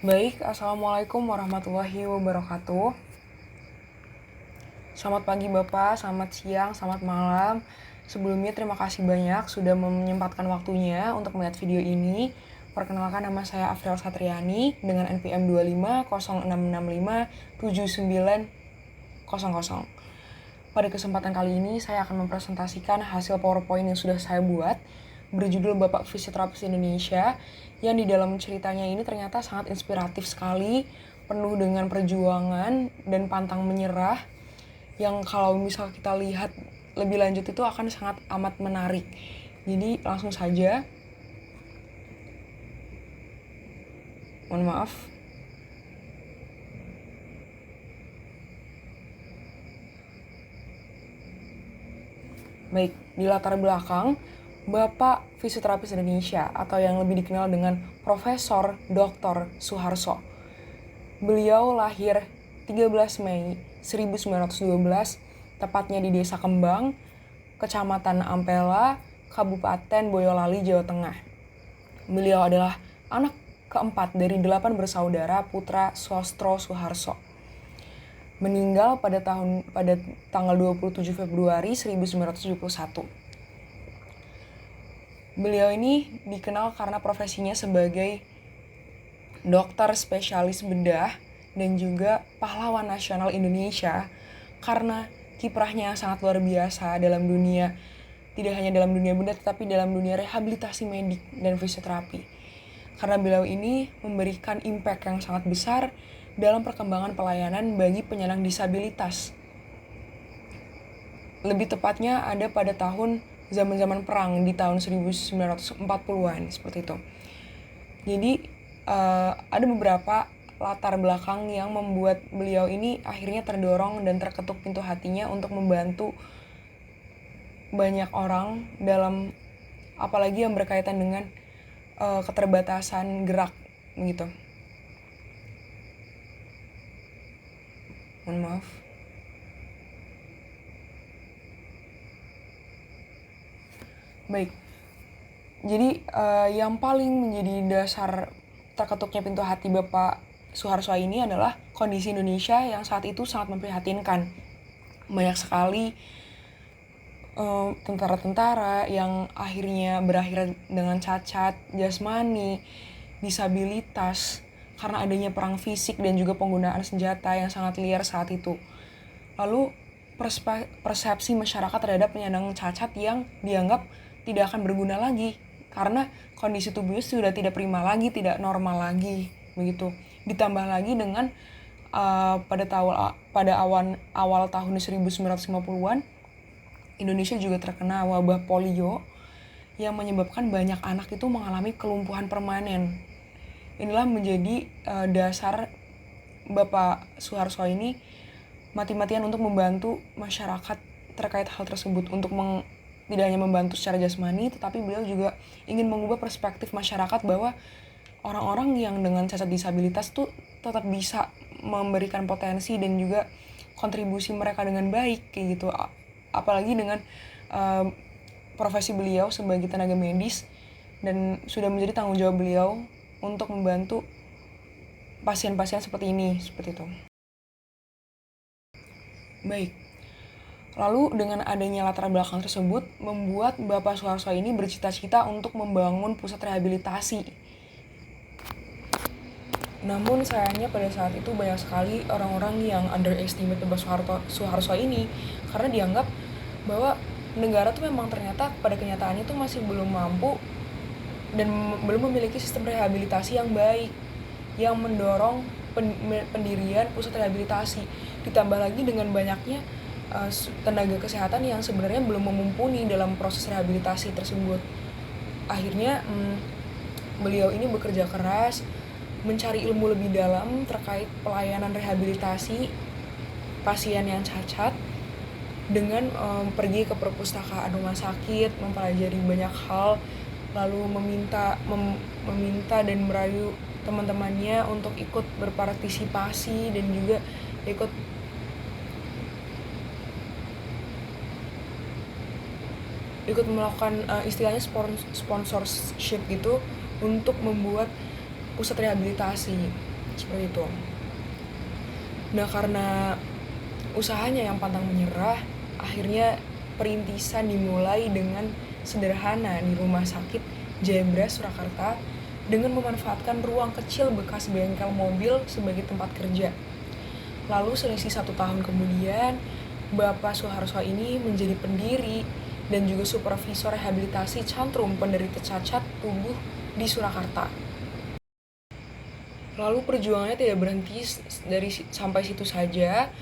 Baik, Assalamualaikum warahmatullahi wabarakatuh. Selamat pagi Bapak, selamat siang, selamat malam. Sebelumnya terima kasih banyak sudah menyempatkan waktunya untuk melihat video ini. Perkenalkan, nama saya Afriel Satriani dengan NPM 2506657900. Pada kesempatan kali ini saya akan mempresentasikan hasil PowerPoint yang sudah saya buat berjudul Bapak Fisioterapis Indonesia, yang di dalam ceritanya ini ternyata sangat inspiratif sekali, penuh dengan perjuangan dan pantang menyerah, yang kalau misal kita lihat lebih lanjut itu akan sangat amat menarik. Jadi langsung saja. Mohon maaf. Baik, di latar belakang, Bapak Fisioterapis Indonesia atau yang lebih dikenal dengan Profesor Dr. Suharso. Beliau lahir 13 Mei 1912, tepatnya di Desa Kembang, Kecamatan Ampela, Kabupaten Boyolali, Jawa Tengah. Beliau adalah anak keempat dari 8 bersaudara putra Sostro Suharso. Meninggal pada tanggal 27 Februari 1971. Beliau ini dikenal karena profesinya sebagai dokter spesialis bedah dan juga pahlawan nasional Indonesia, karena kiprahnya yang sangat luar biasa dalam dunia, tidak hanya dalam dunia bedah tetapi dalam dunia rehabilitasi medik dan fisioterapi. Karena beliau ini memberikan impact yang sangat besar dalam perkembangan pelayanan bagi penyandang disabilitas. Lebih tepatnya ada pada zaman-zaman perang di tahun 1940-an, seperti itu. Jadi ada beberapa latar belakang yang membuat beliau ini akhirnya terdorong dan terketuk pintu hatinya untuk membantu banyak orang dalam, apalagi yang berkaitan dengan keterbatasan gerak gitu. Mohon maaf. Baik. Jadi yang paling menjadi dasar terketuknya pintu hati Bapak Suharso ini adalah kondisi Indonesia yang saat itu sangat memprihatinkan. Banyak sekali tentara-tentara yang akhirnya berakhir dengan cacat jasmani, disabilitas, karena adanya perang fisik dan juga penggunaan senjata yang sangat liar saat itu. Lalu persepsi masyarakat terhadap penyandang cacat yang dianggap tidak akan berguna lagi karena kondisi tubuhnya sudah tidak prima lagi, tidak normal lagi, begitu. Ditambah lagi dengan pada awal tahun 1950-an Indonesia juga terkena wabah polio yang menyebabkan banyak anak itu mengalami kelumpuhan permanen. Inilah menjadi dasar Bapak Suharso ini mati-matian untuk membantu masyarakat terkait hal tersebut, untuk tidak hanya membantu secara jasmani, tetapi beliau juga ingin mengubah perspektif masyarakat bahwa orang-orang yang dengan cacat disabilitas tuh tetap bisa memberikan potensi dan juga kontribusi mereka dengan baik, kayak gitu. Apalagi dengan profesi beliau sebagai tenaga medis, dan sudah menjadi tanggung jawab beliau untuk membantu pasien-pasien seperti ini, seperti itu. Baik. Lalu dengan adanya latar belakang tersebut membuat Bapak Suharso ini bercita-cita untuk membangun pusat rehabilitasi. Namun sayangnya pada saat itu banyak sekali orang-orang yang underestimate Bapak Suharso ini, karena dianggap bahwa negara tuh memang ternyata pada kenyataannya tuh masih belum mampu dan belum memiliki sistem rehabilitasi yang baik yang mendorong pendirian pusat rehabilitasi. Ditambah lagi dengan banyaknya tenaga kesehatan yang sebenarnya belum mumpuni dalam proses rehabilitasi tersebut. Akhirnya beliau ini bekerja keras mencari ilmu lebih dalam terkait pelayanan rehabilitasi pasien yang cacat dengan pergi ke perpustakaan rumah sakit, mempelajari banyak hal, lalu meminta dan merayu teman-temannya untuk ikut berpartisipasi dan juga ikut melakukan istilahnya sponsorship gitu untuk membuat pusat rehabilitasi. seperti itu. Nah, karena usahanya yang pantang menyerah, akhirnya perintisan dimulai dengan sederhana di Rumah Sakit Jayabras Surakarta dengan memanfaatkan ruang kecil bekas bengkel mobil sebagai tempat kerja. Lalu selisih 1 tahun kemudian, Bapak Suharso ini menjadi pendiri dan juga supervisor rehabilitasi cantrum penderita cacat tubuh di Surakarta. Lalu perjuangannya tidak berhenti sampai situ saja,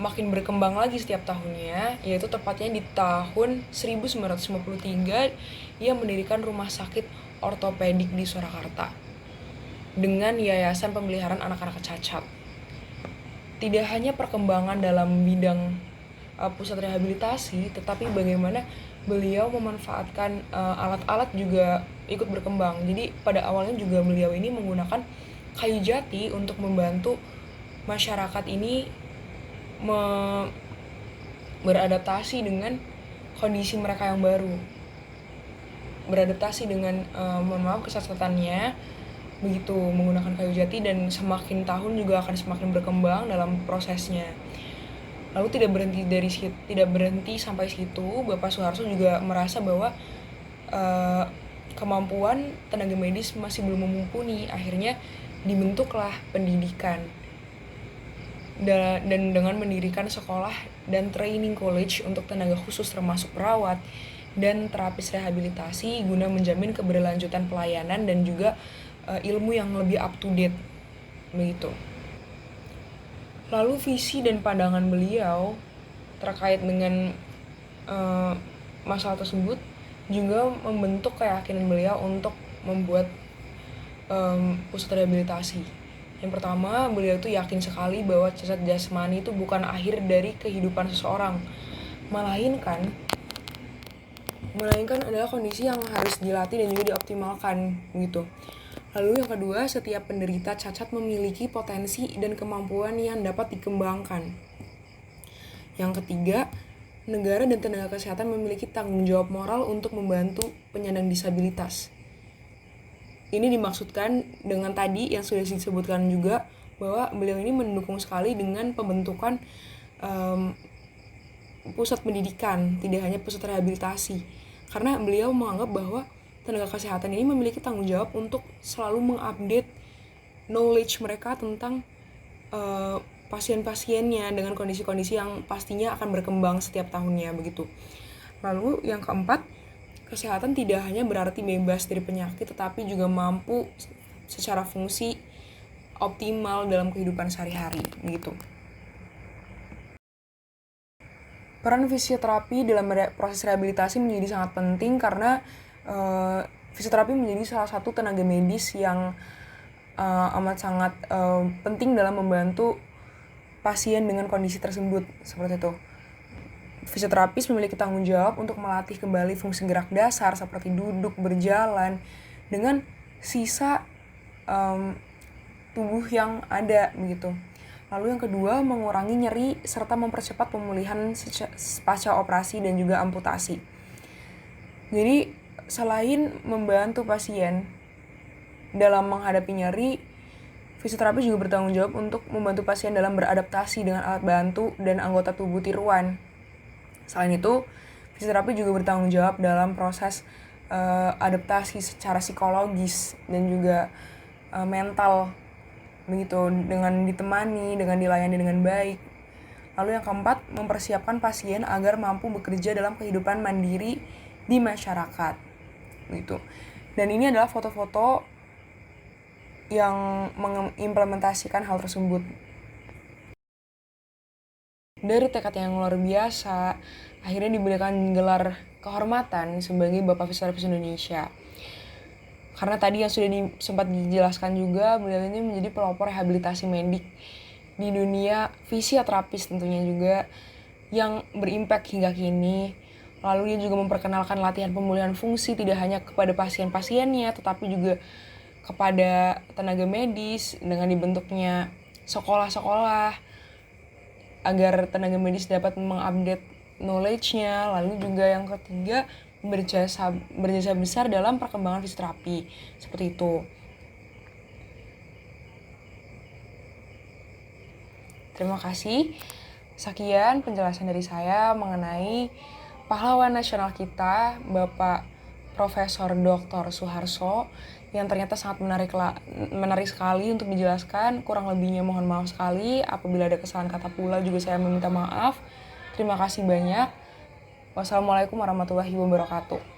makin berkembang lagi setiap tahunnya, yaitu tepatnya di tahun 1953 ia mendirikan Rumah Sakit Ortopedik di Surakarta dengan Yayasan Pemeliharaan Anak-anak Cacat. Tidak hanya perkembangan dalam bidang pusat rehabilitasi, tetapi bagaimana beliau memanfaatkan alat-alat juga ikut berkembang. Jadi pada awalnya juga beliau ini menggunakan kayu jati untuk membantu masyarakat ini beradaptasi dengan kondisi mereka yang baru, beradaptasi dengan kesakitannya, begitu menggunakan kayu jati, dan semakin tahun juga akan semakin berkembang dalam prosesnya. Lalu tidak berhenti sampai situ, Bapak Suharso juga merasa bahwa kemampuan tenaga medis masih belum mumpuni. Akhirnya dibentuklah pendidikan dan dengan mendirikan sekolah dan training college untuk tenaga khusus termasuk perawat dan terapis rehabilitasi guna menjamin keberlanjutan pelayanan dan juga ilmu yang lebih up to date begitu. Lalu visi dan pandangan beliau terkait dengan masalah tersebut juga membentuk keyakinan beliau untuk membuat pusat rehabilitasi. Yang pertama, beliau itu yakin sekali bahwa cacat jasmani itu bukan akhir dari kehidupan seseorang, melainkan adalah kondisi yang harus dilatih dan juga dioptimalkan gitu. Lalu yang kedua, setiap penderita cacat memiliki potensi dan kemampuan yang dapat dikembangkan. Yang ketiga, negara dan tenaga kesehatan memiliki tanggung jawab moral untuk membantu penyandang disabilitas. Ini dimaksudkan dengan tadi yang sudah disebutkan juga, bahwa beliau ini mendukung sekali dengan pembentukan pusat pendidikan, tidak hanya pusat rehabilitasi. Karena beliau menganggap bahwa tenaga kesehatan ini memiliki tanggung jawab untuk selalu mengupdate knowledge mereka tentang pasien-pasiennya dengan kondisi-kondisi yang pastinya akan berkembang setiap tahunnya begitu. Lalu yang keempat, kesehatan tidak hanya berarti bebas dari penyakit, tetapi juga mampu secara fungsi optimal dalam kehidupan sehari-hari begitu. Peran fisioterapi dalam proses rehabilitasi menjadi sangat penting karena fisioterapi menjadi salah satu tenaga medis yang amat sangat penting dalam membantu pasien dengan kondisi tersebut, seperti itu. Fisioterapis memiliki tanggung jawab untuk melatih kembali fungsi gerak dasar seperti duduk, berjalan, dengan sisa tubuh yang ada begitu. Lalu yang kedua, mengurangi nyeri serta mempercepat pemulihan pasca operasi dan juga amputasi. Jadi selain membantu pasien dalam menghadapi nyeri, fisioterapi juga bertanggung jawab untuk membantu pasien dalam beradaptasi dengan alat bantu dan anggota tubuh tiruan. Selain itu, fisioterapi juga bertanggung jawab dalam proses adaptasi secara psikologis dan juga mental begitu, dengan ditemani, dengan dilayani dengan baik. Lalu yang keempat, mempersiapkan pasien agar mampu bekerja dalam kehidupan mandiri di masyarakat gitu. Dan ini adalah foto-foto yang mengimplementasikan hal tersebut. Dari tekad yang luar biasa, akhirnya diberikan gelar kehormatan sebagai Bapak Fisioterapis Indonesia. Karena tadi yang sudah sempat dijelaskan juga, beliau ini menjadi pelopor rehabilitasi medik di dunia fisioterapis tentunya juga yang berimpact hingga kini. Lalu dia juga memperkenalkan latihan pemulihan fungsi tidak hanya kepada pasien-pasiennya, tetapi juga kepada tenaga medis dengan dibentuknya sekolah-sekolah agar tenaga medis dapat mengupdate knowledge-nya. Lalu juga yang ketiga, berjasa besar dalam perkembangan fisioterapi seperti itu. Terima kasih. Sekian penjelasan dari saya mengenai pahlawan nasional kita, Bapak Profesor Dr. Soeharto, yang ternyata sangat menarik sekali untuk dijelaskan. Kurang lebihnya mohon maaf sekali. Apabila ada kesalahan kata pula juga saya meminta maaf. Terima kasih banyak. Wassalamualaikum warahmatullahi wabarakatuh.